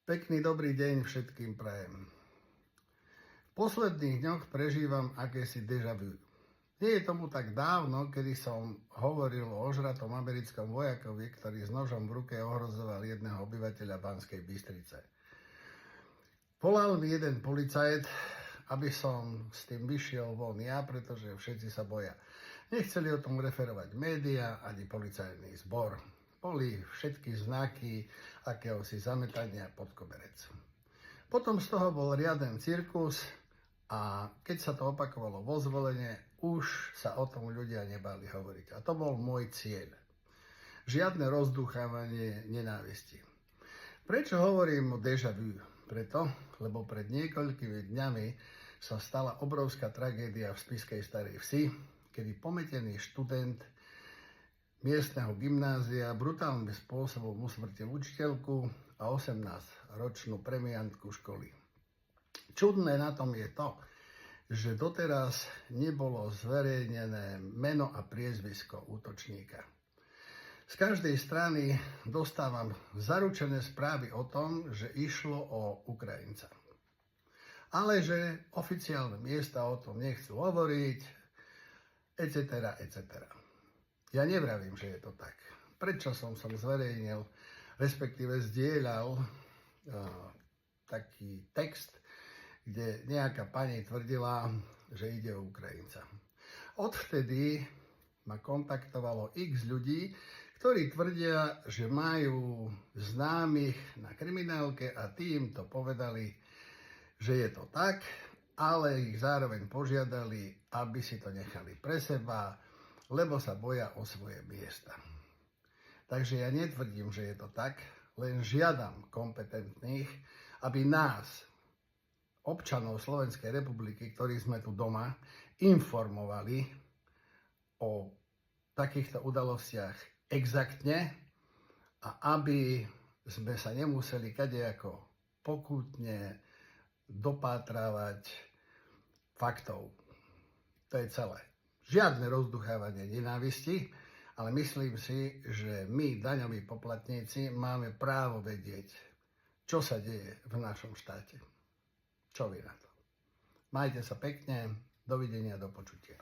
Pekný dobrý deň všetkým prajem. V posledných dňoch prežívam akési déjà vu. Nie je tomu tak dávno, kedy som hovoril o ožratom americkom vojakovi, ktorý s nožom v ruke ohrozoval jedného obyvateľa Banskej Bystrice. Volal mi jeden policajt, aby som s tým vyšiel von ja, pretože všetci sa boja. Nechceli o tom referovať médiá ani policajný zbor. Boli všetky znaky akéhosi zametania pod koberec. Potom z toho bol riaden cirkus a keď sa to opakovalo vo Zvolene, už sa o tom ľudia nebali hovoriť. A to bol môj cieľ. Žiadne rozduchávanie nenávisti. Prečo hovorím o déjà vu? Preto, lebo pred niekoľkými dňami sa stala obrovská tragédia v spišskej Starej Vsi, kedy pometený študent miestneho gymnázia brutálnym spôsobom usmrtil učiteľku a 18-ročnú premiantku školy. Čudné na tom je to, že doteraz nebolo zverejnené meno a priezvisko útočníka. Z každej strany dostávam zaručené správy o tom, že išlo o Ukrajinca. Ale že oficiálne miesta o tom nechcú hovoriť, etc., etc. Ja nevravím, že je to tak. Prečo som zverejnil, respektíve zdieľal taký text, kde nejaká pani tvrdila, že ide o Ukrajinca. Odvtedy ma kontaktovalo x ľudí, ktorí tvrdia, že majú známych na kriminálke a tým to povedali, že je to tak, ale ich zároveň požiadali, aby si to nechali pre seba, lebo sa boja o svoje miesta. Takže ja netvrdím, že je to tak, len žiadam kompetentných, aby nás, občanov Slovenskej republiky, ktorí sme tu doma, informovali o takýchto udalostiach exaktne a aby sme sa nemuseli kadejako pokútne dopátravať faktov. To je celé. Žiadne rozduchávanie nenávisti, ale myslím si, že my, daňoví poplatníci, máme právo vedieť, čo sa deje v našom štáte. Čo vy na to? Majte sa pekne, dovidenia, do počutia.